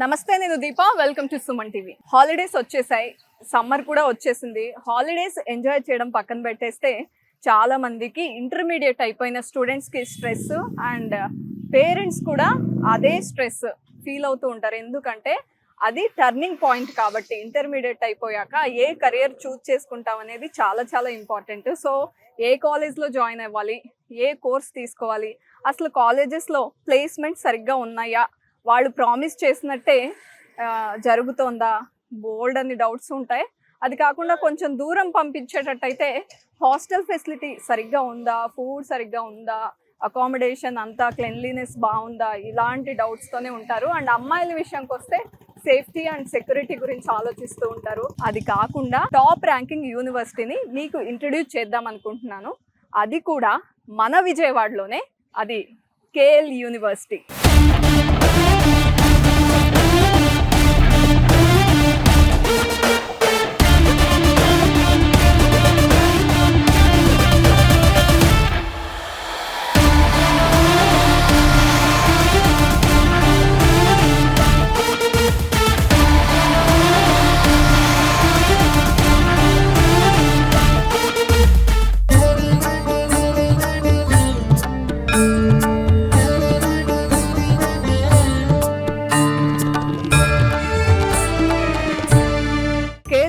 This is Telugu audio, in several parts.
నమస్తే, నేను Deepa. Welcome to Suman TV. Holidays వచ్చేసాయి, సమ్మర్ కూడా వచ్చేసింది. హాలిడేస్ ఎంజాయ్ చేయడం పక్కన పెట్టేస్తే చాలా మందికి ఇంటర్మీడియట్ అయిపోయిన స్టూడెంట్స్కి స్ట్రెస్ అండ్ పేరెంట్స్ కూడా అదే స్ట్రెస్ ఫీల్ అవుతూ ఉంటారు. ఎందుకంటే అది టర్నింగ్ పాయింట్ కాబట్టి ఇంటర్మీడియట్ అయిపోయాక ఏ కెరియర్ చూస్ చేసుకుంటాం అనేది చాలా చాలా ఇంపార్టెంట్. సో ఏ కాలేజ్లో జాయిన్ అవ్వాలి, ఏ కోర్స్ తీసుకోవాలి, అసలు కాలేజెస్లో ప్లేస్మెంట్ సరిగ్గా ఉన్నాయా, వాళ్ళు ప్రామిస్ చేసినట్టే జరుగుతోందా, బోల్డ్ అని డౌట్స్ ఉంటాయి. అది కాకుండా కొంచెం దూరం పంపించేటట్టయితే హాస్టల్ ఫెసిలిటీ సరిగ్గా ఉందా, ఫుడ్ సరిగ్గా ఉందా, అకామిడేషన్ అంతా క్లెన్లీనెస్ బాగుందా, ఇలాంటి డౌట్స్తోనే ఉంటారు. అండ్ అమ్మాయిల విషయానికి వస్తే సేఫ్టీ అండ్ సెక్యూరిటీ గురించి ఆలోచిస్తూ ఉంటారు. అది కాకుండా టాప్ ర్యాంకింగ్ యూనివర్సిటీని మీకు ఇంట్రడ్యూస్ చేద్దాం అనుకుంటున్నాను. అది కూడా మన విజయవాడలోనే, అది కేఎల్ యూనివర్సిటీ.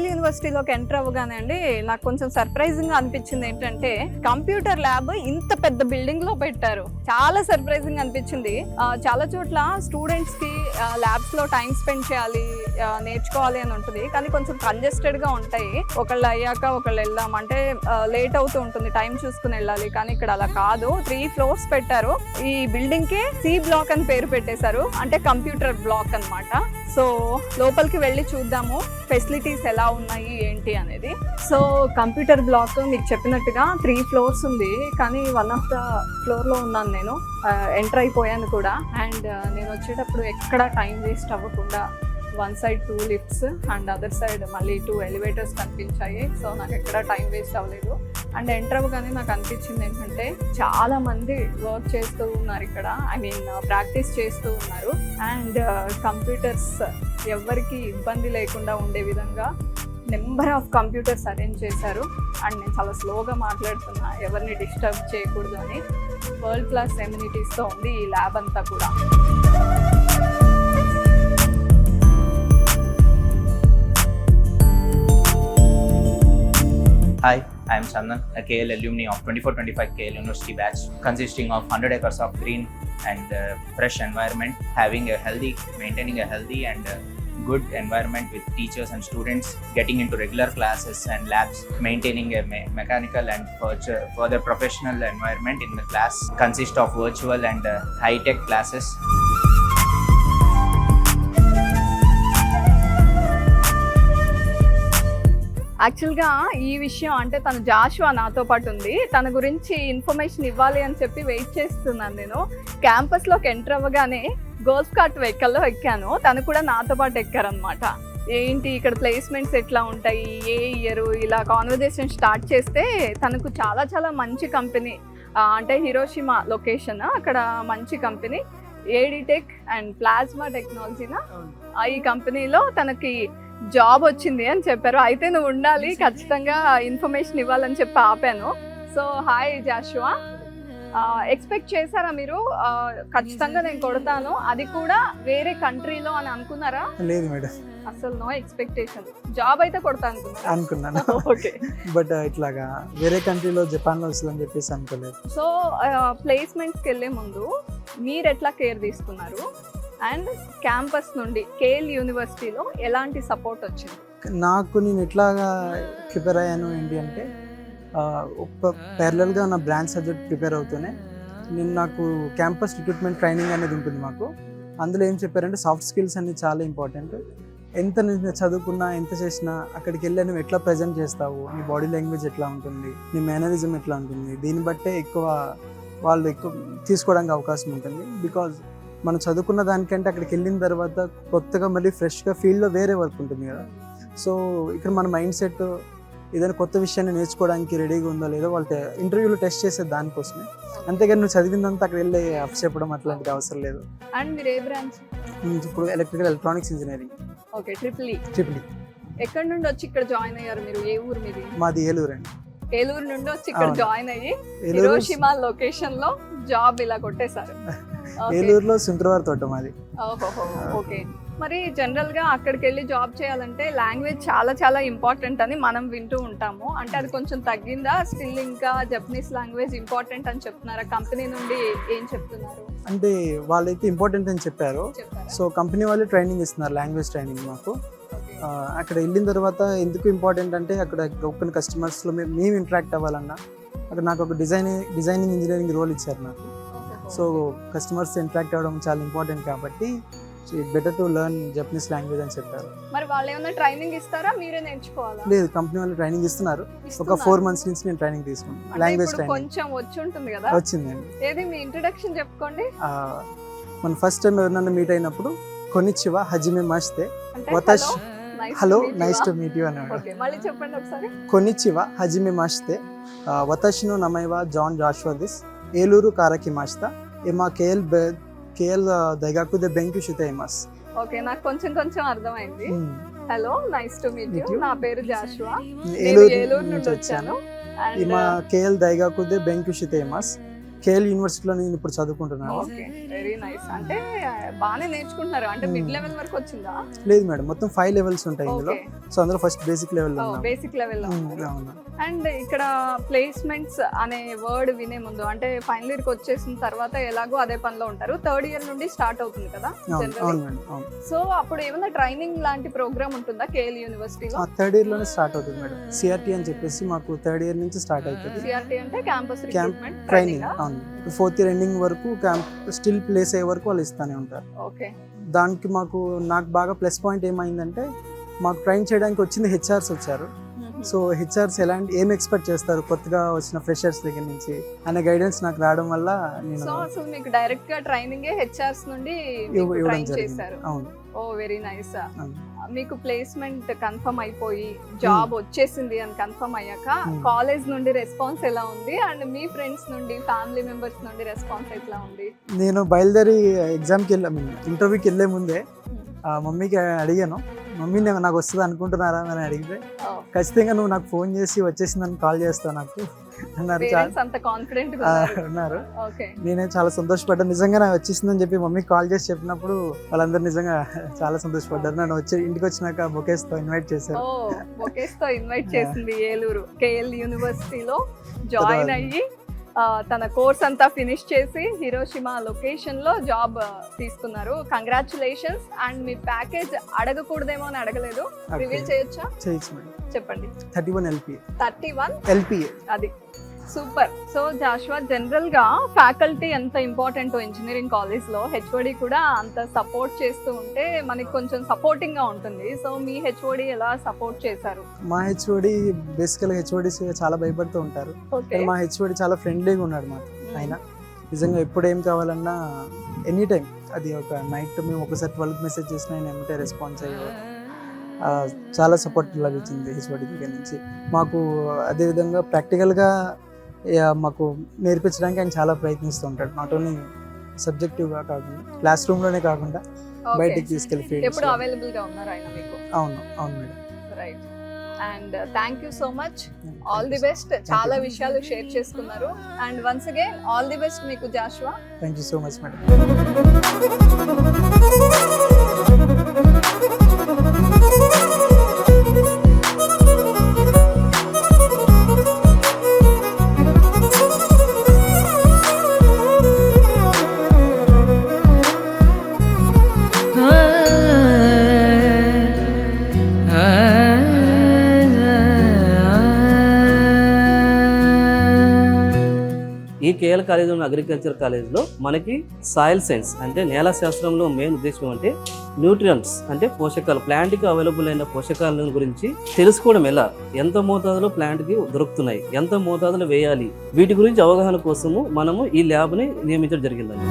యూనివర్సిటీలోకి ఎంటర్ అవ్వగానే అండి నాకు కొంచెం సర్ప్రైజింగ్ గా అనిపించింది ఏంటంటే కంప్యూటర్ ల్యాబ్ ఇంత పెద్ద బిల్డింగ్ లో పెట్టారు. చాలా సర్ప్రైజింగ్ అనిపించింది. చాలా చోట్ల స్టూడెంట్స్ కి ల్యాబ్స్ లో టైం స్పెండ్ చేయాలి, నేర్చుకోవాలి అని ఉంటుంది, కానీ కొంచెం కంజెస్టెడ్ గా ఉంటాయి. ఒకళ్ళు అయ్యాక ఒకళ్ళు వెళ్దాం అంటే లేట్ అవుతూ ఉంటుంది, టైం చూసుకుని వెళ్ళాలి. కానీ ఇక్కడ అలా కాదు, 3 floors పెట్టారు. ఈ బిల్డింగ్ కి సి బ్లాక్ అని పేరు పెట్టేశారు, అంటే కంప్యూటర్ బ్లాక్ అన్నమాట. సో లోపలికి వెళ్ళి చూద్దాము ఫెసిలిటీస్ ఎలా ఉన్నాయి ఏంటి అనేది. సో కంప్యూటర్ బ్లాక్ మీకు చెప్పినట్టుగా 3 floors ఉంది, కానీ 1 of the floor లో ఉన్నాను నేను. ఎంటర్ అయిపోయాను కూడా. అండ్ నేను వచ్చేటప్పుడు ఎక్కడ టైం వేస్ట్ అవ్వకుండా one side 2 lifts and other side మళ్ళీ 2 elevators కనిపించాయి. సో నాకు ఎక్కడ టైం వేస్ట్ అవ్వలేదు. అండ్ ఎంటర్ అవ్వగానే నాకు అనిపించింది ఏంటంటే చాలా మంది వర్క్ చేస్తూ ఉన్నారు ఇక్కడ, ప్రాక్టీస్ చేస్తూ ఉన్నారు. అండ్ కంప్యూటర్స్ ఎవరికి ఇబ్బంది లేకుండా ఉండే విధంగా నెంబర్ ఆఫ్ కంప్యూటర్స్ అరేంజ్ చేశారు. అండ్ నేను చాలా స్లోగా మాట్లాడుతున్నా, ఎవరిని డిస్టర్బ్ చేయకూడదు అని. వరల్డ్ క్లాస్ ఎమ్యూనిటీస్తో ఉంది ఈ ల్యాబ్ అంతా కూడా. Hi, I am Chandan, a KL alumni of 24-25 KL University batch, consisting of 100 acres of green and fresh environment, maintaining a healthy and good environment with teachers and students, getting into regular classes and labs, maintaining a mechanical and further professional environment in the class, consist of virtual and high-tech classes. యాక్చువల్గా ఈ విషయం అంటే తను జాషువా నాతో పాటు ఉంది, తన గురించి ఇన్ఫర్మేషన్ ఇవ్వాలి అని చెప్పి వెయిట్ చేస్తున్నాను నేను. క్యాంపస్లోకి ఎంటర్ అవ్వగానే గోల్ఫ్ కార్ట్ వెహికల్లో ఎక్కాను, తను కూడా నాతో పాటు ఎక్కారనమాట. ఏంటి ఇక్కడ ప్లేస్మెంట్స్ ఎట్లా ఉంటాయి, ఏ ఇయర్, ఇలా కాన్వర్జేషన్ స్టార్ట్ చేస్తే తనకు చాలా చాలా మంచి కంపెనీ, అంటే హిరోషిమా లొకేషన్, అక్కడ మంచి కంపెనీ ఏడిటెక్ అండ్ ప్లాస్మా టెక్నాలజీనా, ఈ కంపెనీలో తనకి జాబ్ వచ్చింది అని చెప్పారు. అయితే నువ్వు ఉండాలి, ఖచ్చితంగా ఇన్ఫర్మేషన్ ఇవ్వాలని చెప్పి ఆపాను. సో హాయ్ జాషువా, ఎక్స్పెక్ట్ చేశారా మీరు ఖచ్చితంగా నేను కొడతాను, అది కూడా వేరే కంట్రీలో అని అనుకున్నారా? లేదు మేడం, అసలు నో ఎక్స్పెక్టేషన్. జాబ్ అయితే కొడతా అనుకున్నాను. ఓకే, బట్ ఇట్లాగా వేరే కంట్రీలో జపాన్లో వస్తుందని చెప్పేసి అనుకోలేదు. సో ప్లేస్మెంట్స్కి వెళ్ళే ముందు మీరు ఎట్లా కేర్ తీసుకున్నారు? అండ్ క్యాంపస్ నుండి కేఎల్ యూనివర్సిటీలో ఎలాంటి సపోర్ట్ వచ్చింది? నేను ఎట్లాగా ప్రిపేర్ అయ్యాను ఏంటి అంటే, ప్యారలల్గా నా బ్రాంచ్ సబ్జెక్ట్ ప్రిపేర్ అవుతూనే నాకు క్యాంపస్ రిక్రూట్మెంట్ ట్రైనింగ్ అనేది ఉంటుంది మాకు. అందులో ఏం చెప్పారంటే సాఫ్ట్ స్కిల్స్ అనేది చాలా ఇంపార్టెంట్. ఎంత నేను చదువుకున్నా, ఎంత చేసినా, అక్కడికి వెళ్ళి నువ్వు ఎట్లా ప్రజెంట్ చేస్తావు, నీ బాడీ లాంగ్వేజ్ ఎట్లా ఉంటుంది, నీ మేనరిజం ఎట్లా ఉంటుంది, దీన్ని బట్టే వాళ్ళు ఎక్కువ తీసుకోవడానికి అవకాశం ఉంటుంది. బికాజ్ మనం చదువుకున్న దానికంటే అక్కడికి వెళ్ళిన తర్వాత కొత్తగా మళ్ళీ ఫ్రెష్గా ఫీల్డ్లో వేరే వర్క్ ఉంటుంది కదా. సో ఇక్కడ మన మైండ్ సెట్ ఏదైనా కొత్త విషయాన్ని నేర్చుకోవడానికి రెడీగా ఉందో లేదో వాళ్ళు ఇంటర్వ్యూలో టెస్ట్ చేసేది దానికోసమే. అంతేగాని నువ్వు చదివిందంతా అక్కడ వెళ్ళి అప్స్ చెప్పడం అట్లాంటిది అవసరం లేదు. అండ్ మీరు ఏ బ్రాంచ్? ఇప్పుడు electrical electronics engineering. Okay, triple E. Triple E. ఎక్కడి నుండి వచ్చి ఇక్కడ జాయిన్ అయ్యారు మీరు? ఏ ఊరు మీది? మాది ఏలూరు అండి. ఏలూరు నుండి వచ్చి ఇక్కడ అవును. జాయిన్ అయ్యి ఏలూరు హిరోషిమా లొకేషన్ లో జాబ్ ఇలా కొట్టేశారు. Okay. ఏలూరులో శుక్రవారం తోట మాది. ఓహో, ఓకే. మరి జనరల్ గా అక్కడికి వెళ్ళి జాబ్ చేయాలంటే లాంగ్వేజ్ చాలా చాలా ఇంపార్టెంట్ అని మనం వింటూ ఉంటాము. అంటే అది కొంచెం తగ్గిందా? స్టిల్ ఇంకా జపనీస్ లాంగ్వేజ్ ఇంపార్టెంట్ అని చెప్తున్నారా? కంపెనీ నుండి ఏం చెప్తున్నారు? అంటే వాళ్ళైతే ఇంపార్టెంట్ అని చెప్పారు. చెప్పారా? సో కంపెనీ వాళ్ళు ట్రైనింగ్ ఇస్తున్నారు, లాంగ్వేజ్ ట్రైనింగ్ మాకు. Okay. అక్కడ వెళ్ళిన తర్వాత ఎందుకు ఇంపార్టెంట్ అంటే అక్కడ ఓపెన్ కస్టమర్స్లో మేము ఇంటరాక్ట్ అవ్వాలన్నా అక్కడ నాకు ఒక డిజైనింగ్ ఇంజనీరింగ్ రోల్ ఇచ్చారు నాకు. సో కస్టమర్స్ ఇంటరాక్ట్ అవ్వడం చాలా ఇంపార్టెంట్ కాబట్టి it better to learn Japanese language అని చెప్పారు. మరి వాళ్ళు ఏమైనా ట్రైనింగ్ ఇస్తారా? మీరే నేర్చుకోవాలా? లేదు, కంపెనీ వాళ్ళు ట్రైనింగ్ ఇస్తున్నారు. ఒక ఇస్తున్నారా? 4 months నుంచి నేను ట్రైనింగ్ తీసుకున్నాను, అంటే లాంగ్వేజ్ ఇప్పుడు ట్రైనింగ్. కొంచెం వచ్చి ఉంటుంది కదా? వచ్చిందండి. ఏది మీ ఇంట్రడక్షన్ చెప్పుకోండి. మన ఫస్ట్ టైం ఎవరినన్నా మీట్ అయినప్పుడు కొనిచ్చివా హజిమే మాస్తే అంటే వతాష్ hello nice to meet meet you అన్నాడు. ఓకే, మళ్ళీ చెప్పండి ఒకసారి. కొనిచ్చివా హజిమే మాస్తే వతాషినో నమైవా జాన్ జాషువా దిస్ ఏలూరు కారకి మాస్తా ఏమా కేఎల్ దైగాకుదే బెంక్యూ షుతైమాస్. ఓకే, నాకు కొంచెం కొంచెం అర్థమైంది. Hello, nice to meet you. Meet you. నా పేరు జాషువా. నేను ఏలూరు ఏలూరు నుంచి నుండి వచ్చాను. వచ్చాను. And, ఈమా కేఎల్ దైగాకుదే బెంక్యూ షుతైమాస్. కేఎల్ యూనివర్సిటీలో నేను ఇప్పుడు చదువుకుంటున్నాను. Okay, very nice. అంటే బాగానే నేర్చుకుంటున్నారు. అంటే మిడ్ లెవెల్ వరకు వచ్చిందా? లేదు మేడం, మొత్తం 5 levels ఉంటాయి ఇందులో. ఓకే, సో అందులో first basic level basic level లో. అండ్ ఇక్కడ ప్లేస్మెంట్స్ అనే వర్డ్ వినే ముందు, అంటే ఫైనల్ ఇయర్ కి వచ్చేసిన తర్వాత ఎలాగో అదే పనిలో ఉంటారు. 3rd year నుండి స్టార్ట్ అవుతుంది కదా generally. సో అప్పుడు ఏమైనా ట్రైనింగ్ లాంటి ప్రోగ్రామ్ ఉంటుందా కేఎల్ యూనివర్సిటీలో? 3rd year లోనే స్టార్ట్ అవుతుంది మేడం. సిఆర్టీ అని చెప్పేసి మాకు 3rd year నుంచి స్టార్ట్ అవుతుంది సిఆర్టీ అంటే క్యాంపస్ రిక్రూట్మెంట్ ట్రైనింగ్. అవును, 4th year ఎండింగ్ వరకు స్టిల్ ప్లేస్ అయ్యే వరకు వాళ్ళు ఇస్తానే ఉంటారు. ఓకే, దానికి నాకు బాగా ప్లస్ పాయింట్ ఏమైందంటే మాకు ట్రైన్ చేయడానికి వచ్చింది హెచ్ఆర్స్ వచ్చారు. సో హెచ్ఆర్స్ ఏం ఎక్స్పెక్ట్ చేస్తారు కొత్తగా వచ్చిన ఫ్రెషర్స్ దగ్గర నుంచి అనే గైడెన్స్ నాకు రావడం వల్ల నేను సో అసలు మీకు డైరెక్ట్ గా ట్రైనింగ్ హెచ్ఆర్స్ నుండి ఇవ్వడం ట్రైన్ జరిగింది. చేశారు. అవును, ఓ వెరీ నైస్. అవును. మీకు ప్లేస్మెంట్ కన్ఫర్మ్ అయిపోయి జాబ్ వచ్చేసింది అని కన్ఫర్మ్ అయ్యాక Hmm. కాలేజ్ నుండి రెస్పాన్స్ ఎలా ఉంది? అండ్ మీ ఫ్రెండ్స్ నుండి, ఫ్యామిలీ మెంబర్స్ నుండి రెస్పాన్స్ ఎట్లా ఉంది? నేను బయలుదేరి ఎగ్జామ్కి ఇంటర్వ్యూకి వెళ్ళే ముందే మమ్మీకి అడిగాను, మమ్మీ నాకు వస్తుంది అనుకుంటున్నారా అని అడిగితే ఖచ్చితంగా నువ్వు నాకు ఫోన్ చేసి వచ్చేసిందని కాల్ చేస్తావు నాకు అన్నారు. పేరెంట్స్ అంత కాన్ఫిడెంట్ అన్నారు. ఓకే, నేనే చాలా సంతోషపడ్డాను. నిజంగా నాకు వచ్చేసిందని చెప్పి మమ్మీకి కాల్ చేసి చెప్పినప్పుడు వాళ్ళందరూ నిజంగా చాలా సంతోషపడ్డారు. నన్ను ఇంటికి వచ్చినాక బొకేస్తో ఇన్వైట్ చేశారు. ఓ బొకేస్ తో ఇన్వైట్ చేసింది ఏలూరు కేఎల్ యూనివర్సిటీలో జాయిన్ అయ్యి తన కోర్స్ అంతా ఫినిష్ చేసి హిరోషిమా లొకేషన్ లో జాబ్ తీసుకున్నారు. కంగ్రాచులేషన్స్. అండ్ మీ ప్యాకేజ్ అడగకూడదేమో అని అడగలేదు, రివీల్ చేయొచ్చా? చేయొచ్చు మేడం. చెప్పండి. 31 LPA. 31 LPA. అది సూపర్. సో జాషువా, జనరల్ గా ఫ్యాకల్టీ ఎంత ఇంపార్టెంట్ ఇంజనీరింగ్ కాలేజ్ లో, హెచ్ఓడి కూడా అంత సపోర్ట్ చేస్తూ ఉంటే మనకి కొంచెం సపోర్టింగ్ గా ఉంటుంది. సో మీ హెచ్ఓడి ఎలా సపోర్ట్ చేశారు? మా హెచ్ఓడి బేసికల్ హెచ్ఓడిస్ చాలా భయపడుతూ ఉంటారు. ఓకే, మా హెచ్ఓడి చాలా ఫ్రెండ్లీగా ఉన్నాడు మాకు. ఆయన నిజంగా ఎప్పుడు ఏం కావాలన్నా ఎనీ టైం, అది ఒక నైట్ మేము ఒకసారి 12 మెసేజ్ చేసినా ఆయన ఏమిటే రెస్పాన్స్ అయ్యేవారు. చాలా సపోర్ట్ లభించింది హెచ్ఓడి దగ్గర నుంచి మాకు. అదేవిధంగా ప్రాక్టికల్గా మాకు నేర్పించడానికి ఆయన చాలా ప్రయత్నిస్తూ ఉంటాడు. నాట్ ఓన్లీ సబ్జెక్టివ్గా కాకుండా క్లాస్ రూమ్లోనే కాకుండా బయటికి తీసుకెళ్ళి ఫీల్డ్. ఎప్పుడు అవైలబుల్ గా ఉన్నారు ఆయన మీకు? అవును, అవును madam. Right. And thank you so much. All the best. చాలా విషయాలు షేర్ చేసుకున్నారు. And once again all the best మీకు Joshua. Thank you so much madam. ఈ కేఎల్ కాలేజీలో అగ్రికల్చర్ కాలేజ్లో మనకి సాయిల్ సైన్స్ అంటే నేల శాస్త్రంలో మెయిన్ ఉద్దేశం అంటే న్యూట్రియంట్స్ అంటే పోషకాలు, ప్లాంట్కి అవైలబుల్ అయిన పోషకాల గురించి తెలుసుకోవడం, ఎలా ఎంత మోతాదులో ప్లాంట్కి దొరుకుతున్నాయి, ఎంత మోతాదులో వేయాలి, వీటి గురించి అవగాహన కోసము మనము ఈ ల్యాబ్ని నియమించడం జరిగిందండి.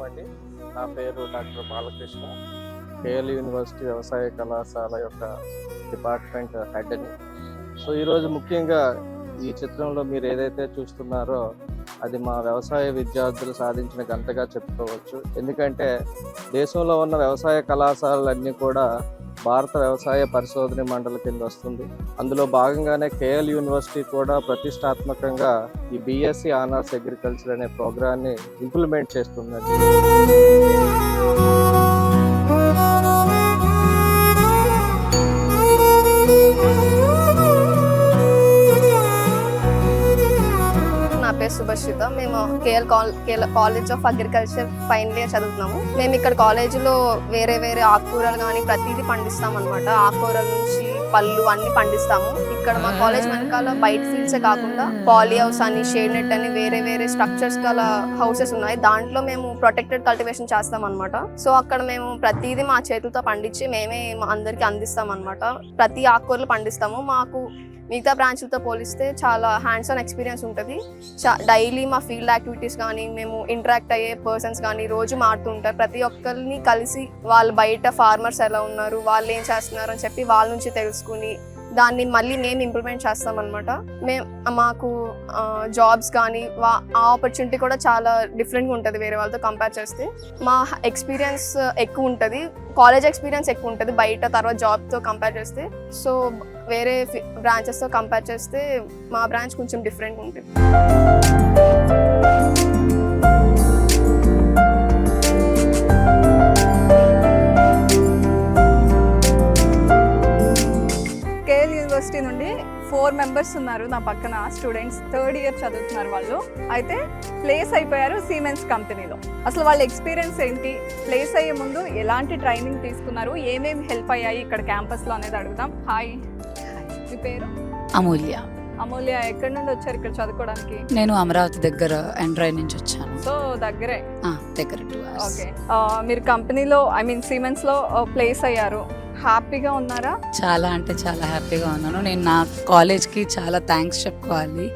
అండి. నా పేరు డాక్టర్ బాలకృష్ణ. కేఎల్ యూనివర్సిటీ వ్యవసాయ కళాశాల యొక్క డిపార్ట్మెంట్ హెడ్ అని. సో ఈరోజు ముఖ్యంగా ఈ చిత్రంలో మీరు ఏదైతే చూస్తున్నారో అది మా వ్యవసాయ విద్యార్థులు సాధించిన ఘనతగా చెప్పుకోవచ్చు. ఎందుకంటే దేశంలో ఉన్న వ్యవసాయ కళాశాలలన్నీ కూడా భారత వ్యవసాయ పరిశోధన మండలి కింద వస్తుంది. అందులో భాగంగానే కేఎల్ యూనివర్సిటీ కూడా ప్రతిష్టాత్మకంగా ఈ బిఎస్సి ఆనర్స్ అగ్రికల్చర్ అనే ప్రోగ్రాన్ని ఇంప్లిమెంట్ చేస్తుందండి. సుభాషిత. మేము KL college of agriculture final year చదువుతున్నాము. మేము ఇక్కడ కాలేజీలో వేరే వేరే ఆకుకూరలు కానీ ప్రతిదీ పండిస్తాం అనమాట. ఆకుకూరల నుంచి పళ్ళు అన్ని పండిస్తాము. ఇక్కడ మా కాలేజ్ వెనకాల బయట ఫీల్డ్సే కాకుండా పాలీ హౌస్ అని, షేడ్ నెట్ అని వేరే వేరే స్ట్రక్చర్స్ గల హౌసెస్ ఉన్నాయి. దాంట్లో మేము ప్రొటెక్టెడ్ కల్టివేషన్ చేస్తాం అనమాట. సో అక్కడ మేము ప్రతిదీ మా చేతులతో పండించి మేమే అందరికి అందిస్తాం అనమాట. ప్రతి ఆకుకూరలు పండిస్తాము. మాకు మిగతా బ్రాంచ్లతో పోలిస్తే చాలా హ్యాండ్స్ ఆన్ ఎక్స్పీరియన్స్ ఉంటుంది. డైలీ మా ఫీల్డ్ యాక్టివిటీస్ కానీ, మేము ఇంటరాక్ట్ అయ్యే పర్సన్స్ కానీ రోజు మారుతుంటారు. ప్రతి ఒక్కరిని కలిసి వాళ్ళు బయట ఫార్మర్స్ ఎలా ఉన్నారు, వాళ్ళు ఏం చేస్తున్నారు అని చెప్పి వాళ్ళ నుంచి తెలుసుకుని దాన్ని మళ్ళీ మేము ఇంప్లిమెంట్ చేస్తాం అనమాట. మాకు జాబ్స్ కానీ ఆ ఆపర్చునిటీ కూడా చాలా డిఫరెంట్గా ఉంటుంది వేరే వాళ్ళతో కంపేర్ చేస్తే. మా ఎక్స్పీరియన్స్ ఎక్కువ ఉంటుంది, కాలేజ్ ఎక్స్పీరియన్స్ ఎక్కువ ఉంటుంది బయట తర్వాత జాబ్తో కంపేర్ చేస్తే. సో వేరే బ్రాంచెస్తో కంపేర్ చేస్తే మా బ్రాంచ్ కొంచెం డిఫరెంట్గా ఉంటుంది. కేఎల్ యూనివర్సిటీ నుండి 4 మెంబర్స్ ఉన్నారు నా పక్కన స్టూడెంట్స్. 3rd ఇయర్ చదువుతున్నారు వాళ్ళు. అయితే ప్లేస్ అయిపోయారు సిమెన్స్ కంపెనీలో. అసలు వాళ్ళ ఎక్స్పీరియన్స్ ఏంటి, ప్లేస్ అయ్యే ముందు ఎలాంటి ట్రైనింగ్ తీసుకున్నారు, ఏమేమి హెల్ప్ అయ్యాయి ఇక్కడ క్యాంపస్లో అనేది అడుగుదాం. హాయ్, మీ పేరు? అమూల్య. అమూల్య, ఎక్కడి నుండి వచ్చారు ఇక్కడ చదువుకోవడానికి? నేను అమరావతి దగ్గర ఎండ్రాయ్ నుంచి వచ్చాను. సో దగ్గరే. దగ్గర 2 hours. ఓకే. మీరు కంపెనీలో సిమెన్స్లో ప్లేస్ అయ్యారు, హ్యాపీగా ఉన్నారా? చాలా అంటే చాలా హ్యాపీగా ఉన్నాను. నేను నా కాలేజ్కి చాలా థ్యాంక్స్ చెప్పుకోవాలి.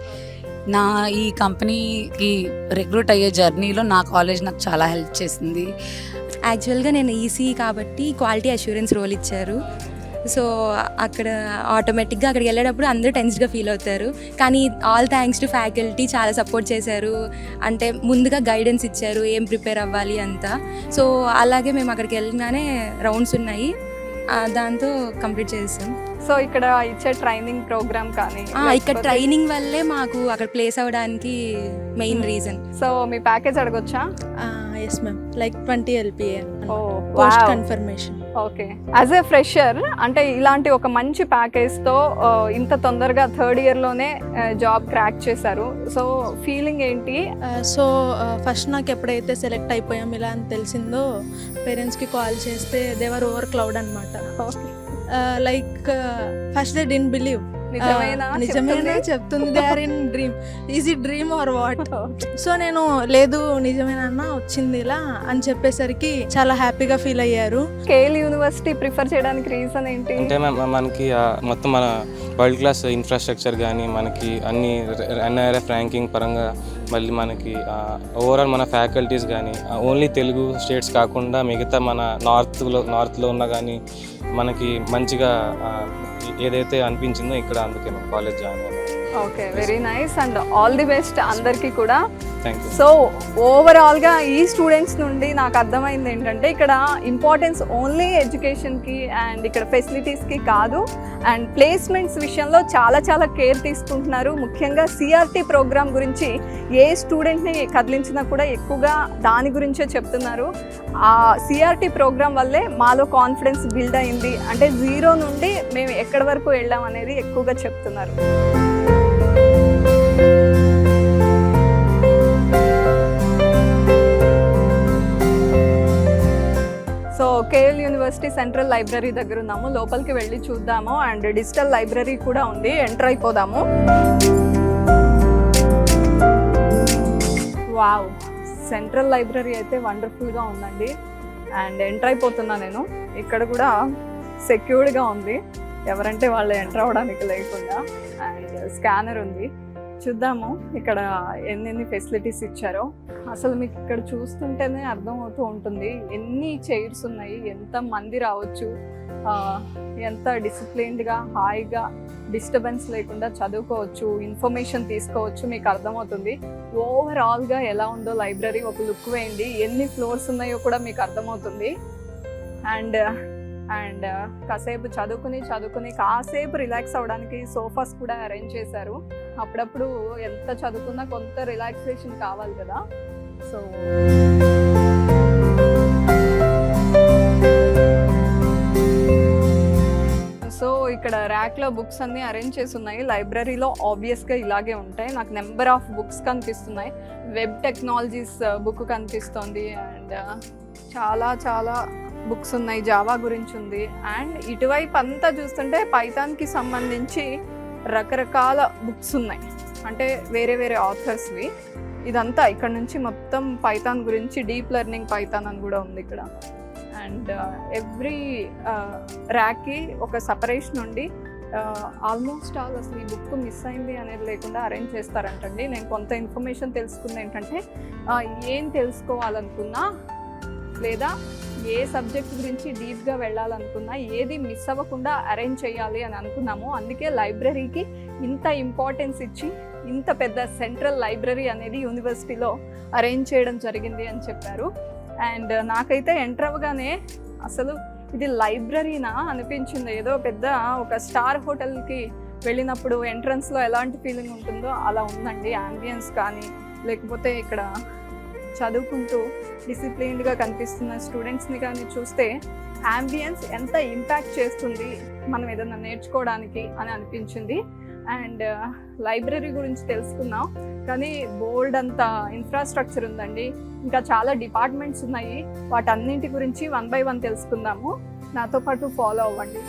నా ఈ కంపెనీకి రిక్రూట్ అయ్యే జర్నీలో నా కాలేజ్ నాకు చాలా హెల్ప్ చేసింది. యాక్చువల్గా నేను ఈసీ కాబట్టి క్వాలిటీ అష్యూరెన్స్ రోల్ ఇచ్చారు. సో అక్కడ ఆటోమేటిక్గా అక్కడికి వెళ్ళేటప్పుడు అందరూ టెన్స్డ్గా ఫీల్ అవుతారు. కానీ ఆల్ థ్యాంక్స్ టు ఫ్యాకల్టీ చాలా సపోర్ట్ చేశారు. అంటే ముందుగా గైడెన్స్ ఇచ్చారు ఏం ప్రిపేర్ అవ్వాలి అంతా. సో అలాగే మేము అక్కడికి వెళ్ళగానే రౌండ్స్ ఉన్నాయి, దాంతో కంప్లీట్ చేసాం. సో ఇక్కడ ఇచ్చే ట్రైనింగ్ ప్రోగ్రామ్ కానీ ఇక్కడ ట్రైనింగ్ వల్లే మాకు అక్కడ ప్లేస్ అవ్వడానికి మెయిన్ రీజన్. సో మీ ప్యాకేజ్ అడగొచ్చా? Yes ma'am, like 20 LPA post confirmation. Okay. As a fresher అంటే ఇలాంటి ఒక మంచి ప్యాకేజ్తో ఇంత తొందరగా 3rd ఇయర్లోనే జాబ్ క్రాక్ చేశారు. సో ఫీలింగ్ ఏంటి? సో ఫస్ట్ నాకు ఎప్పుడైతే సెలెక్ట్ అయిపోయాం ఇలా అని తెలిసిందో పేరెంట్స్కి కాల్ చేస్తే దే వర్ ఓవర్ క్లౌడ్ అనమాట. Like first they didn't believe. నిజమేనా చెప్తుంది, they are in dream, is it dream or what? So నేను లేదు నిజమేనన్నా వచ్చింది ఇలా అని చెప్పేసరికి చాలా హ్యాపీగా ఫీల్ అయ్యారు. కేఎల్ యూనివర్సిటీ ప్రిఫర్ చేయడానికి రీజన్ ఏంటి అంటే మనకి మొత్తం మన వరల్డ్ క్లాస్ ఇన్ఫ్రాస్ట్రక్చర్ కానీ మనకి అన్ని NIRF ర్యాంకింగ్ పరంగా, మళ్ళీ మనకి ఓవరాల్ మన ఫ్యాకల్టీస్ కానీ ఓన్లీ తెలుగు స్టేట్స్ కాకుండా మిగతా మన నార్త్లో ఉన్న కానీ మనకి మంచిగా ఏదైతే అనిపించిందో ఇక్కడ, అందుకే కాలేజ్ జాయిన్ అయ్యాను. Okay, very nice and all the best అందరికీ కూడా. Thank you. సో ఓవరాల్గా ఈ స్టూడెంట్స్ నుండి నాకు అర్థమైంది ఏంటంటే ఇక్కడ ఇంపార్టెన్స్ ఓన్లీ ఎడ్యుకేషన్కి అండ్ ఇక్కడ ఫెసిలిటీస్కి కాదు, అండ్ ప్లేస్మెంట్స్ విషయంలో చాలా చాలా కేర్ తీసుకుంటున్నారు. ముఖ్యంగా CRT ప్రోగ్రామ్ గురించి ఏ స్టూడెంట్ని కదిలించినా కూడా ఎక్కువగా దాని గురించే చెప్తున్నారు. ఆ CRT ప్రోగ్రామ్ వల్లే మాలో కాన్ఫిడెన్స్ బిల్డ్ అయింది, అంటే 0 నుండి మేము ఎక్కడి వరకు వెళ్ళాం అనేది ఎక్కువగా చెప్తున్నారు. So KL university central library దగ్గర ఉన్నాము, లోపలికి వెళ్ళి చూద్దాము. అండ్ డిజిటల్ లైబ్రరీ కూడా ఉంది, ఎంటర్ అయిపోదాము. వావ్, సెంట్రల్ లైబ్రరీ అయితే వండర్ఫుల్గా ఉందండి. అండ్ ఎంటర్ అయిపోతున్నా నేను. ఇక్కడ కూడా సెక్యూర్డ్గా ఉంది, ఎవరంటే వాళ్ళు ఎంటర్ అవ్వడానికి లేకుండా. అండ్ స్కానర్ ఉంది, చూద్దాము ఇక్కడ ఎన్నెన్ని ఫెసిలిటీస్ ఇచ్చారో. అసలు మీకు ఇక్కడ చూస్తుంటేనే అర్థం అవుతూ ఉంటుంది ఎన్ని చైర్స్ ఉన్నాయి, ఎంత మంది రావచ్చు, ఎంత డిసిప్లిన్డ్గా హాయిగా డిస్టర్బెన్స్ లేకుండా చదువుకోవచ్చు, ఇన్ఫర్మేషన్ తీసుకోవచ్చు. మీకు అర్థమవుతుంది ఓవరాల్గా ఎలా ఉందో లైబ్రరీ. ఒక లుక్ వేయండి, ఎన్ని ఫ్లోర్స్ ఉన్నాయో కూడా మీకు అర్థమవుతుంది. అండ్ కాసేపు చదువుకుని కాసేపు రిలాక్స్ అవ్వడానికి సోఫాస్ కూడా అరేంజ్ చేశారు. అప్పుడప్పుడు ఎంత చదువుకున్నా కొంత రిలాక్సేషన్ కావాలి కదా. సో ఇక్కడ ర్యాక్లో బుక్స్ అన్నీ అరేంజ్ చేసి ఉన్నాయి. లైబ్రరీలో ఆబ్వియస్గా ఇలాగే ఉంటాయి. నాకు నెంబర్ ఆఫ్ బుక్స్ కనిపిస్తున్నాయి. వెబ్ టెక్నాలజీస్ బుక్ కనిపిస్తుంది అండ్ చాలా బుక్స్ ఉన్నాయి. జావా గురించి ఉంది. అండ్ ఇటువైపు అంతా చూస్తుంటే పైథాన్కి సంబంధించి రకరకాల బుక్స్ ఉన్నాయి, అంటే వేరే ఆథర్స్వి. ఇదంతా ఇక్కడ నుంచి మొత్తం పైథాన్ గురించి, డీప్ లెర్నింగ్ పైథాన్ అని కూడా ఉంది ఇక్కడ. అండ్ ఎవ్రీ ర్యాక్కి ఒక సపరేషన్ ఉండి ఆల్మోస్ట్ ఆల్ అసలు ఈ బుక్ మిస్ అయింది అనేది లేకుండా అరేంజ్ చేస్తారంటండి. నేను కొంత ఇన్ఫర్మేషన్ తెలుసుకుంది ఏంటంటే, ఏం తెలుసుకోవాలనుకున్నా లేదా ఏ సబ్జెక్ట్ గురించి డీప్గా వెళ్ళాలనుకున్నా ఏది మిస్ అవ్వకుండా అరేంజ్ చేయాలి అని అనుకున్నాము. అందుకే లైబ్రరీకి ఇంత ఇంపార్టెన్స్ ఇచ్చి ఇంత పెద్ద సెంట్రల్ లైబ్రరీ అనేది యూనివర్సిటీలో అరేంజ్ చేయడం జరిగింది అని చెప్పారు. అండ్ నాకైతే ఎంటర్ అవ్వగానే అసలు ఇది లైబ్రరీనా అనిపించింది. ఏదో పెద్ద ఒక స్టార్ హోటల్కి వెళ్ళినప్పుడు ఎంట్రన్స్లో ఎలాంటి ఫీలింగ్ ఉంటుందో అలా ఉందండి. యాంబియన్స్ కానీ లేకపోతే ఇక్కడ చదువుకుంటూ డిసిప్లిన్డ్గా కనిపిస్తున్న స్టూడెంట్స్ని కానీ చూస్తే యాంబియన్స్ ఎంత ఇంపాక్ట్ చేస్తుంది మనం ఏదైనా నేర్చుకోవడానికి అని అనిపించింది. అండ్ లైబ్రరీ గురించి తెలుసుకున్నాం, కానీ బోర్డ్ అంత ఇన్ఫ్రాస్ట్రక్చర్ ఉందండి. ఇంకా చాలా డిపార్ట్మెంట్స్ ఉన్నాయి. వాటన్నింటి గురించి 1 by 1 తెలుసుకుందాము. నాతో పాటు ఫాలో అవ్వండి.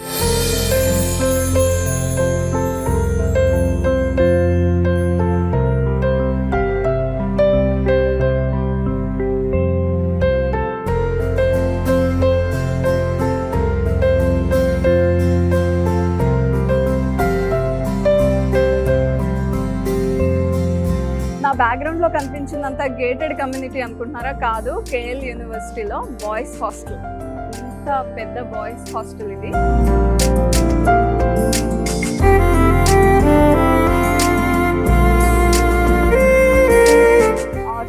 బ్యాక్గ్రౌండ్లో కనిపించిందంతా గేటెడ్ కమ్యూనిటీ అనుకుంటున్నారా? కాదు, కేఎల్ యూనివర్సిటీలో బాయ్స్ హాస్టల్. ఇంత పెద్ద బాయ్స్ హాస్టల్ ఇది.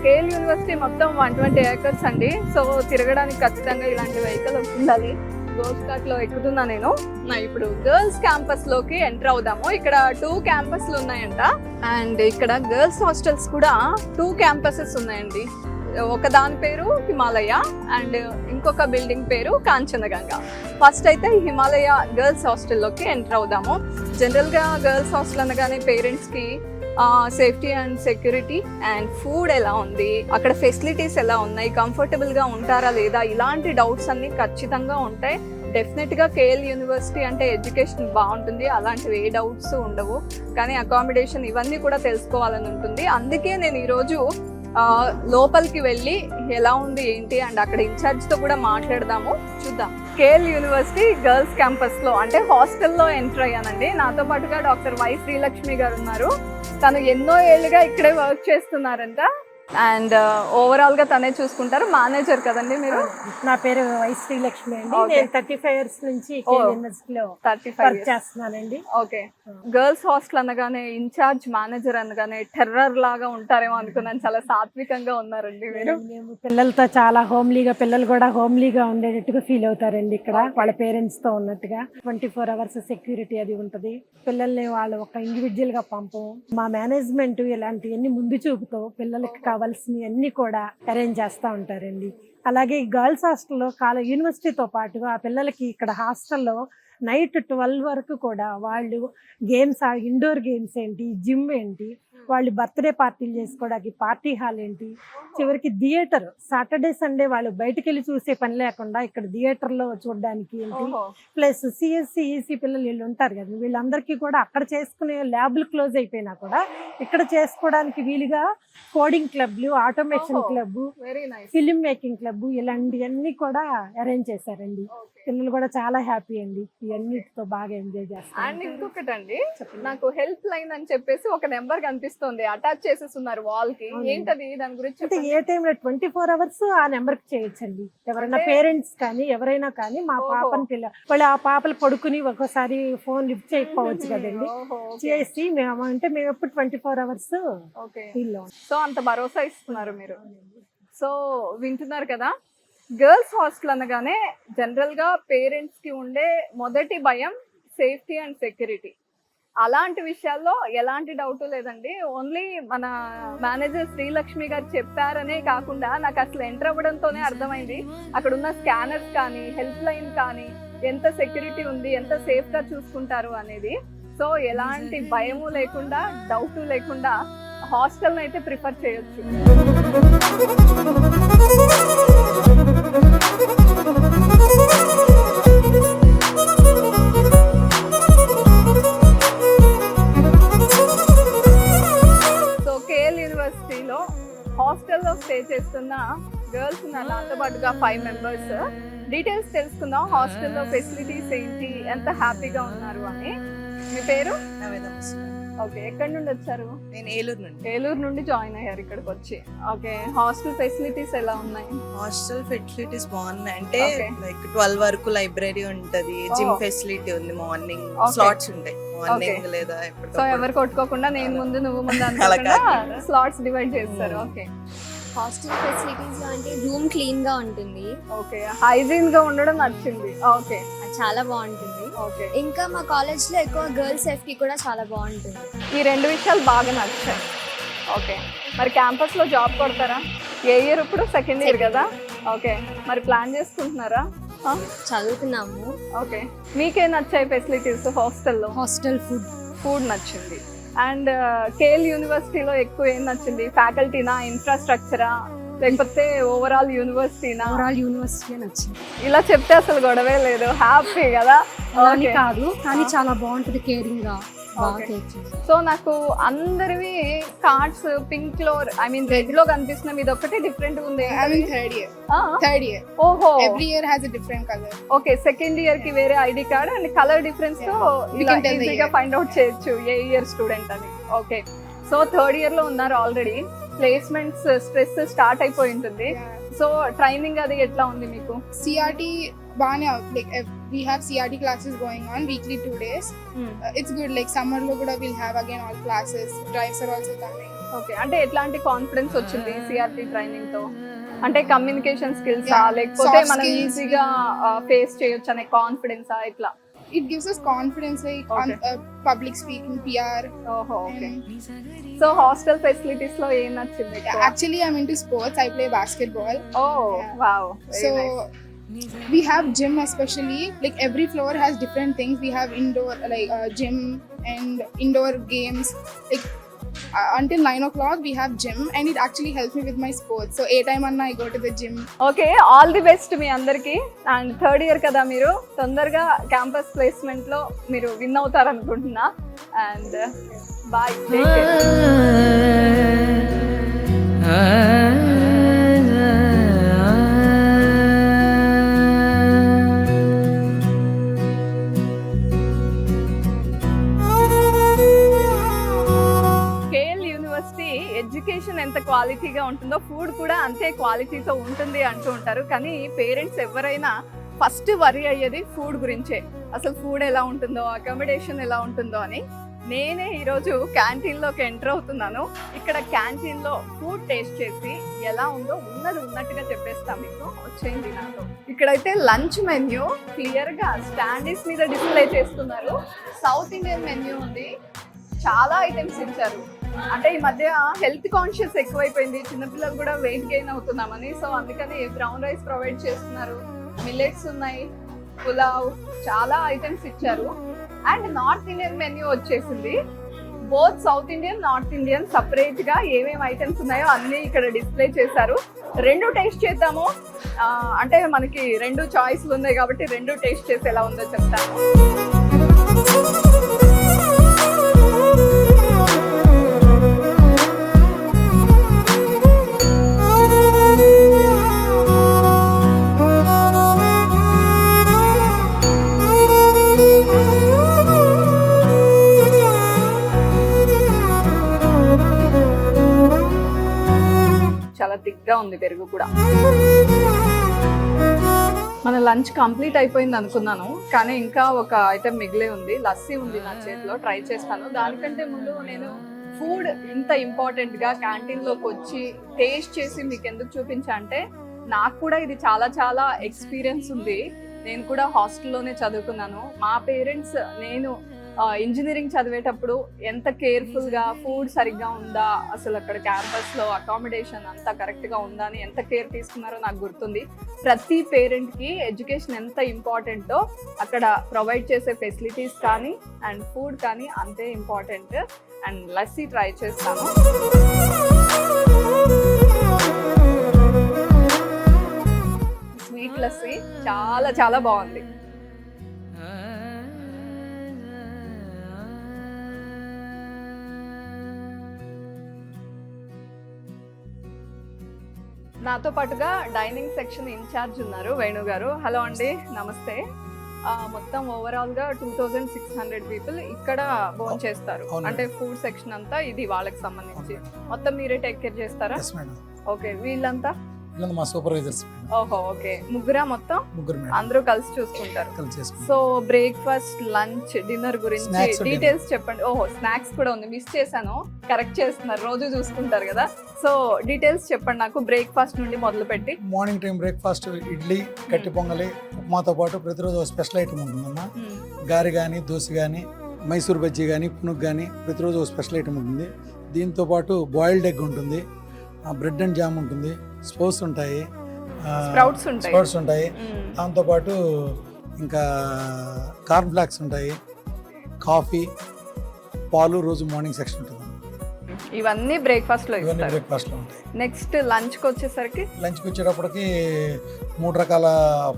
కేఎల్ యూనివర్సిటీ మొత్తం 120 acres అండి. సో తిరగడానికి ఖచ్చితంగా ఇలాంటి వెహికల్ ఉండాలి. గర్ల్స్ కార్ట్లో ఎక్కుతున్నా నేను. ఇప్పుడు గర్ల్స్ క్యాంపస్ లోకి ఎంటర్ అవుదాము. ఇక్కడ 2 క్యాంపస్లు ఉన్నాయంట. అండ్ ఇక్కడ గర్ల్స్ హాస్టల్స్ కూడా 2 క్యాంపసెస్ ఉన్నాయండి. ఒక దాని పేరు హిమాలయ అండ్ ఇంకొక బిల్డింగ్ పేరు కాంచనగంగా. ఫస్ట్ అయితే హిమాలయ గర్ల్స్ హాస్టల్లోకి ఎంటర్ అవుదాము. జనరల్గా గర్ల్స్ హాస్టల్ అనగానే పేరెంట్స్కి safety and security and food ఎలా ఉంది, అక్కడ ఫెసిలిటీస్ ఎలా ఉన్నాయి, కంఫర్టబుల్గా ఉంటారా లేదా, ఇలాంటి డౌట్స్ అన్నీ ఖచ్చితంగా ఉంటాయి. డెఫినెట్గా కేఎల్ యూనివర్సిటీ అంటే ఎడ్యుకేషన్ బాగుంటుంది, అలాంటివి ఏ డౌట్స్ ఉండవు. కానీ అకామిడేషన్ ఇవన్నీ కూడా తెలుసుకోవాలని ఉంటుంది. అందుకే నేను ఈరోజు లోపలికి వెళ్ళి ఎలా ఉంది ఏంటి అండ్ అక్కడ ఇన్ఛార్జ్తో కూడా మాట్లాడదాము. చూద్దాం. కేఎల్ యూనివర్సిటీ గర్ల్స్ క్యాంపస్లో అంటే హాస్టల్లో ఎంటర్ అయ్యానండి. నాతో పాటుగా డాక్టర్ వై శ్రీలక్ష్మి గారు ఉన్నారు. తను ఎన్నో ఏళ్ళుగా ఇక్కడే వర్క్ చేస్తున్నారంట. అండ్ ఓవరాల్గా తనే చూసుకుంటారు. మేనేజర్ కదండి మీరు? నా పేరు వై శ్రీలక్ష్మి అండి. నేను 35 years నుంచి యూనివర్సిటీలో 35 చేస్తున్నానండి. ఓకే. గర్ల్స్ హాస్టల్ అనగానే ఇన్ఛార్జ్ మేనేజర్ అనగానే టెర్రర్ లాగా ఉంటారేమో అనుకున్నాను. చాలా సాత్వికంగా ఉన్నారండి మీరు. మేము పిల్లలతో చాలా హోమ్లీగా, పిల్లలు కూడా హోమ్లీగా ఉండేటట్టుగా ఫీల్ అవుతారండి ఇక్కడ వాళ్ళ పేరెంట్స్ తో ఉన్నట్టుగా. 24 hours సెక్యూరిటీ అది ఉంటుంది. పిల్లల్ని వాళ్ళు ఒక ఇండివిజువల్ గా పంపం. మా మేనేజ్మెంట్ ఇలాంటివన్నీ ముందు చూపుతో పిల్లలకి కావాల్సినవన్నీ కూడా అరేంజ్ చేస్తూ ఉంటారండి. అలాగే ఈ గర్ల్స్ హాస్టల్లో యూనివర్సిటీతో పాటుగా ఆ పిల్లలకి ఇక్కడ హాస్టల్లో నైట్ 12 వరకు కూడా వాళ్ళు గేమ్స్, ఇండోర్ గేమ్స్ ఏంటి, జిమ్ ఏంటి, వాళ్ళు బర్త్డే పార్టీలు చేసుకోవడానికి పార్టీ హాల్ ఏంటి, చివరికి థియేటర్ సాటర్డే సండే వాళ్ళు బయటకు వెళ్ళి చూసే పని లేకుండా ఇక్కడ థియేటర్లో చూడడానికి ఏంటి, ప్లస్ సిఎస్సి ఈసీ పిల్లలు వీళ్ళు ఉంటారు కదా, వీళ్ళందరికీ కూడా అక్కడ చేసుకునే ల్యాబ్లు క్లోజ్ అయిపోయినా కూడా ఇక్కడ చేసుకోవడానికి వీలుగా కోడింగ్ క్లబ్లు, automation club, film making club ఇలాంటివన్నీ కూడా అరేంజ్ చేశారండి. పిల్లలు కూడా చాలా హ్యాపీ అండి ఇవన్నిటితో బాగా ఎంజాయ్ అండ్ చేస్తాను. ఇంకొకటండి, నాకు హెల్ప్ లైన్ అని చెప్పేసి ఒక నెంబర్ కనిపిస్తుంది, అటాచ్ చేసేస్తున్నారు వాల్ కి. అవును. ఏంటది, దాని గురించి అంటే చెప్పండి. ఏ టైంలో 24 hours ఆ నెంబర్ కి చేయొచ్చండి. ఎవరైనా అంటే- పేరెంట్స్ కానీ ఎవరైనా కానీ మా ఓహో. పాపని వాళ్ళు ఆ పాపలు పడుకుని ఒక్కోసారి ఫోన్ లిఫ్ట్ చేయకపోవచ్చు కదండి. ఓహో, ఓకే. చేసి మేము ఎప్పుడు 24 hours ఓకే. ఫీల్లో సో అంత భరోసా ఇస్తున్నారు మీరు. సో వింటున్నారు కదా, గర్ల్స్ హాస్టల్ అనగానే జనరల్ గా పేరెంట్స్ కి ఉండే మొదటి భయం సేఫ్టీ అండ్ సెక్యూరిటీ. అలాంటి విషయాల్లో ఎలాంటి డౌట్ లేదండి. ఓన్లీ మన మేనేజర్ శ్రీలక్ష్మి గారు చెప్పారనే కాకుండా నాకు అసలు ఎంటర్ అవ్వడంతోనే అర్థమైంది అక్కడ ఉన్న స్కానర్స్ కానీ హెల్ప్ లైన్ కానీ ఎంత సెక్యూరిటీ ఉంది, ఎంత సేఫ్ గా చూసుకుంటారు అనేది. సో ఎలాంటి భయము లేకుండా డౌట్ లేకుండా హాస్టల్ అయితే ప్రిఫర్ చేయొచ్చు. సో కేఎల్ యూనివర్సిటీలో హాస్టల్లో స్టే చేస్తున్న గర్ల్స్ ఉన్నారు, నాతో పాటుగా 5 members. డీటెయిల్స్ తెలుసుకుందాం, హాస్టల్లో ఫెసిలిటీస్ ఏంటి, ఎంత హ్యాపీగా ఉన్నారు అని. మీ పేరు? ఓకే, ఎక్కడి నుండి వచ్చారు? నేను ఏలూరు నుండి. ఏలూరు నుండి జాయిన్ అయ్యారు ఇక్కడికి వచ్చి. ఓకే, హాస్టల్ ఫెసిలిటీస్ ఎలా ఉన్నాయి? హాస్టల్ ఫెసిలిటీస్ బాగున్నాయి. అంటే Okay. లైక్ 12 వరకు లైబ్రరీ ఉంటది, జిమ్ Oh. ఫెసిలిటీ ఉంది, మార్నింగ్ Okay. స్లాట్స్ ఉంటాయి మార్నింగ్ Okay. లేదా సో ఎప్పటికప్పుడు. ఎవరు కొట్టుకోకుండా నేను ముందు నువ్వు ముందు అలా అనుకోకుండా కాకుండా. స్లాట్స్ డివైడ్ చేస్తారు. ఓకే హాస్టల్ ఫెసిలిటీస్ అంటే రూమ్ క్లీన్ గా ఉంటుంది, ఓకే, హైజీన్ గా ఉండడం నచ్చింది. ఓకే అది చాలా బాగుంటుంది. ఓకే, ఇంకా మా కాలేజ్ లో ఎక్కువ గర్ల్స్ సేఫ్టీ కూడా చాలా బాగుంటుంది. ఈ 2 విషయాలు బాగా నచ్చాయి. ఓకే, మరి క్యాంపస్ లో జాబ్ కొడతారా? ఏ ఇయర్ ఇప్పుడు? సెకండ్ ఇయర్ కదా. ఓకే, మరి ప్లాన్ చేసుకుంటున్నారా? చదువుతున్నాము. ఓకే, మీకేం నచ్చాయి ఫెసిలిటీస్ హాస్టల్లో? హాస్టల్ ఫుడ్ నచ్చింది. అండ్ కేఎల్ యూనివర్సిటీలో ఎక్కువ ఏం నచ్చింది? ఫ్యాకల్టీనా, ఇన్ఫ్రాస్ట్రక్చరా, లేకపోతే ఓవరాల్ యూనివర్సిటీనా? యూనివర్సిటీ నచ్చింది. ఇలా చెప్తే అసలు గొడవే లేదు, హ్యాపీ కదా. ఓకే. కాదు కానీ చాలా బాగుంటుంది, కేరింగ్ గా Okay. సో నాకు అందరివి కార్డ్స్ పింక్ లో, ఐ మీన్ రెడ్ లో కనిపిస్తున్నాయి, ఇది ఒకటి డిఫరెంట్ ఉంది. థర్డ్ ఇయర్ ఓహో, every year has a different colour. Okay, second year కి వేరే ID card and colour difference తో ఇలా can tell the ఈజీగా year. ఫైండ్ అవుట్ చేయొచ్చు ఏ ఇయర్ స్టూడెంట్ అని. ఓకే, సో థర్డ్ ఇయర్ లో ఉన్నారు ఆల్రెడీ, ప్లేస్మెంట్స్ స్ట్రెస్ స్టార్ట్ అయిపోయి ఉంటుంది. సో ట్రైనింగ్ అది ఎట్లా ఉంది మీకు? సిఆర్టీ బాగానే like we have CRT classes going on weekly 2 days. It's good, like summer lo kuda we'll have again all classes, drives are also coming. Okay, అంటే ఎట్లాంటి కాన్ఫిడెన్స్ వచ్చింది సిఆర్టీ ట్రైనింగ్ తో? అంటే కమ్యూనికేషన్ స్కిల్స్ Yeah, లేకపోతే soft మనం skills. ఈజీగా ఫేస్ చేయొచ్చు అనే కాన్ఫిడెన్స్ ఇట్లా? It gives us confidence like on public speaking, PR. ఓహో, okay. and- so hostel facilities లో ఏం నచ్చింది? Actually I'm into sports, I play basketball. Oh Yeah. Wow, So we have gym, especially like every floor has different things. We have indoor like gym and indoor games. Like until 9 o'clock we have gym, and it actually helps me with my sports. So a time anna I go to the gym. Okay, all the best మీ అందరికి. అండ్ థర్డ్ ఇయర్ కదా మీరు, తొందరగా క్యాంపస్ ప్లేస్మెంట్ లో మీరు విన్ అవుతారు అనుకుంటున్నా. And bye, take care. KL university education ఎంత క్వాలిటీగా ఉంటుందో ఫుడ్ కూడా అంతే క్వాలిటీతో ఉంటుంది అంటూ ఉంటారు. కానీ పేరెంట్స్ ఎవరైనా ఫస్ట్ వరీ అయ్యేది ఫుడ్ గురించే. అసలు ఫుడ్ ఎలా ఉంటుందో, అకామిడేషన్ ఎలా ఉంటుందో అని. నేనే ఈరోజు క్యాంటీన్లోకి ఎంటర్ అవుతున్నాను. ఇక్కడ క్యాంటీన్లో ఫుడ్ టేస్ట్ చేసి ఎలా ఉందో ఉన్నది ఉన్నట్టుగా చెప్పేస్తాను మీకు. వచ్చేయండి నాతో. ఇక్కడైతే లంచ్ మెన్యూ క్లియర్గా స్టాండీస్ మీద డిస్ప్లే చేస్తున్నారు. సౌత్ ఇండియన్ మెన్యూ ఉంది, చాలా ఐటమ్స్ ఇచ్చారు. అంటే ఈ మధ్య హెల్త్ కాన్షియస్ ఎక్కువైపోయింది, చిన్నపిల్లలు కూడా వెయిట్ గెయిన్ అవుతున్నామని. సో అందుకని బ్రౌన్ రైస్ ప్రొవైడ్ చేస్తున్నారు, మిల్లెట్స్ ఉన్నాయి, పులావ్, చాలా ఐటమ్స్ ఇచ్చారు. అండ్ నార్త్ ఇండియన్ మెన్యూ వచ్చేసింది. Both south Indian, north Indian separate గా ఏమేమి ఐటమ్స్ ఉన్నాయో అన్ని ఇక్కడ డిస్ప్లే చేశారు. 2 టేస్ట్ చేద్దాము. అంటే మనకి 2 చాయిస్లు ఉన్నాయి కాబట్టి 2 టేస్ట్ చేసి ఎలా ఉందో చెప్తాను. చాలా థిక్గా ఉంది పెరుగు కూడా. మన లంచ్ కంప్లీట్ అయిపోయింది అనుకున్నాను, కానీ ఇంకా ఒక ఐటెం మిగిలే ఉంది. లస్సీ ఉంది నా చేతిలో, ట్రై చేస్తాను. దానికంటే ముందు నేను ఫుడ్ ఇంత ఇంపార్టెంట్గా క్యాంటీన్లోకి వచ్చి టేస్ట్ చేసి మీకు ఎందుకు చూపించా అంటే, నాకు కూడా ఇది చాలా చాలా ఎక్స్పీరియన్స్ ఉంది. నేను కూడా హాస్టల్లోనే చదువుకున్నాను. మా పేరెంట్స్ నేను ఇంజనీరింగ్ చదివేటప్పుడు ఎంత కేర్ఫుల్గా ఫుడ్ సరిగ్గా ఉందా, అసలు అక్కడ క్యాంపస్లో అకామిడేషన్ అంతా కరెక్ట్గా ఉందా అని ఎంత కేర్ తీసుకున్నారో నాకు గుర్తుంది. ప్రతి పేరెంట్కి ఎడ్యుకేషన్ ఎంత ఇంపార్టెంటో అక్కడ ప్రొవైడ్ చేసే ఫెసిలిటీస్ కానీ అండ్ ఫుడ్ కానీ అంతే ఇంపార్టెంట్. అండ్ లస్సీ ట్రై చేస్తాను. స్వీట్ లస్సీ చాలా చాలా బాగుంది. నాతో పాటుగా డైనింగ్ సెక్షన్ ఇన్ఛార్జ్ ఉన్నారు, వేణు గారు. హలో అండి, నమస్తే. మొత్తం ఓవరాల్గా 2600 పీపుల్ ఇక్కడ భోజనం చేస్తారు. అంటే ఫుడ్ సెక్షన్ అంతా ఇది వాళ్ళకి సంబంధించి. మొత్తం మీరే టేక్ కేర్ చేస్తారా? ఓకే. వీళ్ళంతా మా సూపర్వైజర్స్. ఓహో, ఓకే. ముగ్గురా మొత్తం? ముగ్గురు. అందరూ కలిసి చూసుకుంటారు. సో బ్రేక్ఫాస్ట్, లంచ్, డిన్నర్ గురించి డీటెయిల్స్ చెప్పండి. ఓహో, స్నాక్స్ కూడా ఉంది, మిస్ చేశాను. కరెక్ట్ చేస్తున్నారు, రోజు చూసుకుంటారు కదా. సో డీటెయిల్స్ చెప్పండి నాకు, బ్రేక్ఫాస్ట్ నుండి మొదలు పెట్టి. మార్నింగ్ టైం బ్రేక్ఫాస్ట్ ఇడ్లీ, కట్టి పొంగలి, ఉప్మాతో పాటు ప్రతిరోజు స్పెషల్ ఐటమ్ ఉంటుందమ్మా. గారి కానీ, దోశ కానీ, మైసూర్ బజ్జీ కానీ, పునుగు కానీ ప్రతిరోజు స్పెషల్ ఐటమ్ ఉంటుంది. దీంతో పాటు బాయిల్డ్ ఎగ్ ఉంటుంది, బ్రెడ్ అండ్ జామ్ ఉంటుంది, స్పోర్ట్స్ ఉంటాయి, స్ప్రౌట్స్ ఉంటాయి. దాంతోపాటు ఇంకా కార్న్ ఫ్లాక్స్ ఉంటాయి, కాఫీ, పాలు రోజు మార్నింగ్ సెక్షన్ ఉంటుంది. ఇవన్నీ బ్రేక్ఫాస్ట్ లో ఉంటాయి. నెక్స్ట్ లంచ్కి వచ్చేటప్పటికి 3 రకాల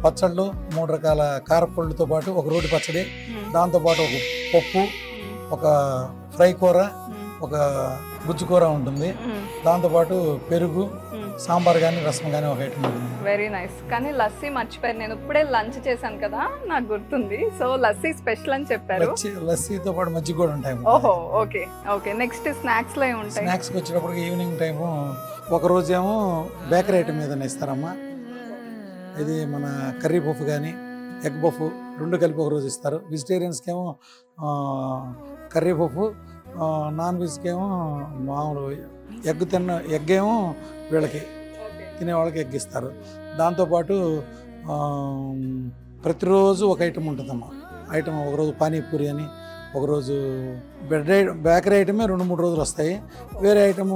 పచ్చళ్ళు, 3 రకాల కారపళ్ళతో పాటు ఒక రోటి పచ్చడి, దాంతోపాటు ఒక పప్పు, ఒక ఫ్రై కూర, ఒక గుజ్జు కూర ఉంటుంది. దాంతోపాటు పెరుగు, సాంబార్ కానీ, రసం కానీ ఒక ఐటమ్ ఉంటుంది. Very nice. కానీ లస్సీ మర్చిపోయారు, నేను ఇప్పుడే లంచ్ చేశాను కదా, నాకు గుర్తుంది. సో లస్సీ స్పెషల్ అని చెప్పారు. లస్సీతో పాటు మజ్జిగ కూడా ఉంటాయి. ఓహో, ఓకే ఓకే. నెక్స్ట్ స్నాక్స్ లో ఉంటాయి. స్నాక్స్కి వచ్చేటప్పటికి ఈవినింగ్ టైము ఒక రోజేమో బేకరీ ఐటమ్ ఏదైనా ఇస్తారమ్మా. ఇది మన కర్రీ పఫ్ కానీ, ఎగ్ పఫ్ రెండు కలిపి ఒక రోజు ఇస్తారు. వెజిటేరియన్స్కి ఏమో కర్రీ పఫ్, నాన్ వెజ్కి ఏమో మామూలు ఎగ్ ఏమో వీళ్ళకి తినే వాళ్ళకి ఎగ్ ఇస్తారు. దాంతోపాటు ప్రతిరోజు ఒక ఐటమ్ ఉంటుందమ్మా. ఐటమ్ ఒకరోజు పానీపూరి అని, ఒకరోజు బేకరీ ఐటమే 2-3 రోజులు వస్తాయి, వేరే ఐటమ్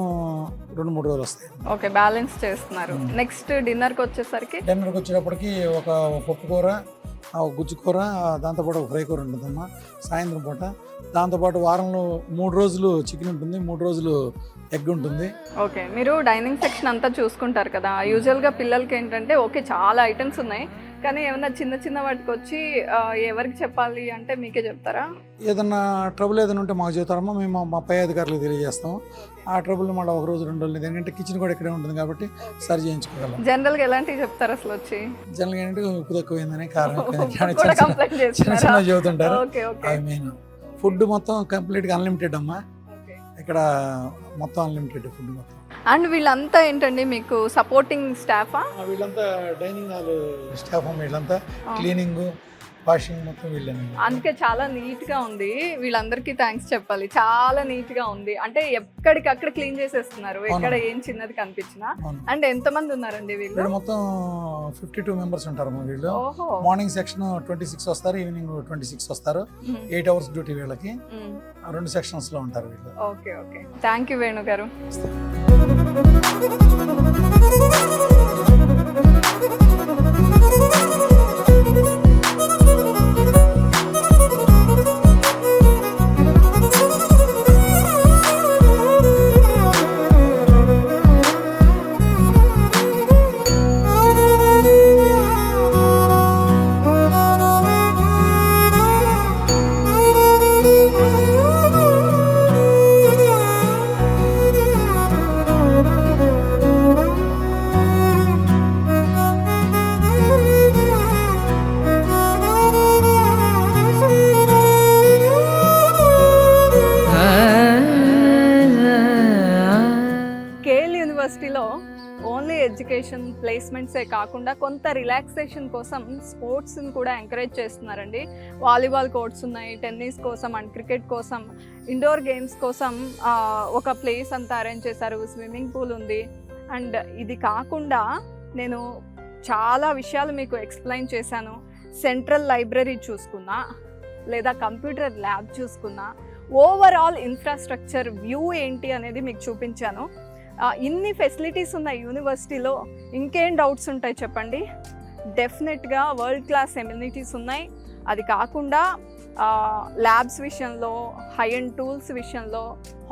2-3 రోజులు వస్తాయి. ఓకే, బ్యాలెన్స్ చేస్తున్నారు. నెక్స్ట్ డిన్నర్కి వచ్చేటప్పటికి ఒక పప్పు కూర, ఒక గుజ్జు కూర, దాంతోపాటు ఒక ఫ్రై కూర ఉంటుందమ్మా సాయంత్రం పూట. దాంతోపాటు వారంలో 3 రోజులు చికెన్ ఉంటుంది, 3 రోజులు ఎగ్ ఉంటుంది. ఓకే, మీరు డైనింగ్ సెక్షన్ అంతా చూసుకుంటారు కదా. యూజువల్గా పిల్లలకి ఏంటంటే ఓకే చాలా ఐటమ్స్ ఉన్నాయి, కానీ ఏమన్నా చిన్న చిన్న వాటికి వచ్చి ఎవరికి చెప్పాలి అంటే మీకే చెప్తారా? ఏదన్నా ట్రబుల్ ఏదైనా ఉంటే మాకు చెప్తారమ్మా, మేము మా పై అధికారులకు తెలియజేస్తాం. ఆ ట్రబుల్ మళ్ళీ ఒక రోజు 2 రోజులు, ఎందుకంటే కిచెన్ కూడా ఇక్కడే ఉంటుంది కాబట్టి సరి చేయించుకోగలం. జనరల్గా ఎలాంటివి చెప్తారు అసలు వచ్చి? జనరల్గా ఏంటంటే ఉప్పు తక్కువైందని, కారం చిన్న చెబుతుంటారు. అవి మెయిన్. ఫుడ్ మొత్తం కంప్లీట్గా అన్లిమిటెడ్ అమ్మా, ఇక్కడ మొత్తం అన్లిమిటెడ్ ఫుడ్ మొత్తం. అండ్ వీళ్ళంతా ఏంటండి మీకు సపోర్టింగ్ స్టాఫా? వీళ్ళంతా డైనింగ్ హాల్ స్టాఫ్, వీళ్ళంతా క్లీనింగ్, వాషింగ్ మొత్తం వీళ్ళని. అందుకే చాలా నీట్గా ఉంది. వీళ్ళందరికీ థ్యాంక్స్ చెప్పాలి, చాలా నీట్గా ఉంది. అంటే ఎక్కడికక్కడ క్లీన్ చేసేస్తున్నారు, ఎక్కడ ఏం చిన్నది కనిపించినా. అండ్ ఎంతమంది ఉన్నారండి వీళ్ళు? మొత్తం 52 మెంబర్స్ ఉంటారు వీళ్ళు. మార్నింగ్ సెక్షన్ 26 వస్తారు, ఈవినింగ్ 26 వస్తారు. 8 hours డ్యూటీ వీళ్ళకి. 2 సెక్షన్స్ లో ఉంటారు వీళ్ళు. Okay okay, thank you Venu గారు. ఓన్లీ ఎడ్యుకేషన్ ప్లేస్మెంట్సే కాకుండా కొంత రిలాక్సేషన్ కోసం స్పోర్ట్స్ని కూడా ఎంకరేజ్ చేస్తున్నారండి. వాలీబాల్ కోర్ట్స్ ఉన్నాయి, టెన్నిస్ కోసం అండ్ క్రికెట్ కోసం, ఇండోర్ గేమ్స్ కోసం ఒక ప్లేస్ అంతా అరేంజ్ చేశారు, స్విమ్మింగ్ పూల్ ఉంది. అండ్ ఇది కాకుండా నేను చాలా విషయాలు మీకు ఎక్స్ప్లెయిన్ చేశాను. సెంట్రల్ లైబ్రరీ చూసుకున్నా లేదా కంప్యూటర్ ల్యాబ్ చూసుకున్నా, ఓవరాల్ ఇన్ఫ్రాస్ట్రక్చర్ వ్యూ ఏంటి అనేది మీకు చూపించాను. ఇన్ని ఫెసిలిటీస్ ఉన్న యూనివర్సిటీలో ఇంకేం డౌట్స్ ఉంటాయి చెప్పండి. డెఫినెట్గా వరల్డ్ క్లాస్ ఎమ్యూనిటీస్ ఉన్నాయి. అది కాకుండా ల్యాబ్స్ విషయంలో, హై అండ్ టూల్స్ విషయంలో,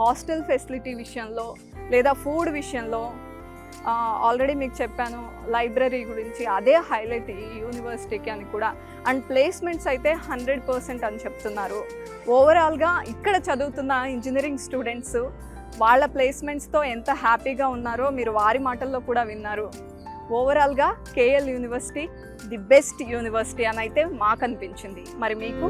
హాస్టల్ ఫెసిలిటీ విషయంలో లేదా ఫుడ్ విషయంలో ఆల్రెడీ మీకు చెప్పాను. లైబ్రరీ గురించి అదే హైలైట్ ఈ యూనివర్సిటీకి అని కూడా. అండ్ ప్లేస్మెంట్స్ అయితే 100% అని చెప్తున్నారు. ఓవరాల్గా ఇక్కడ చదువుతున్న ఇంజనీరింగ్ స్టూడెంట్స్ వాళ్ళ ప్లేస్మెంట్స్తో ఎంత హ్యాపీగా ఉన్నారో మీరు వారి మాటల్లో కూడా విన్నారు. ఓవరాల్గా KL university the best university అని అయితే మాకు అనిపించింది. మరి మీకు?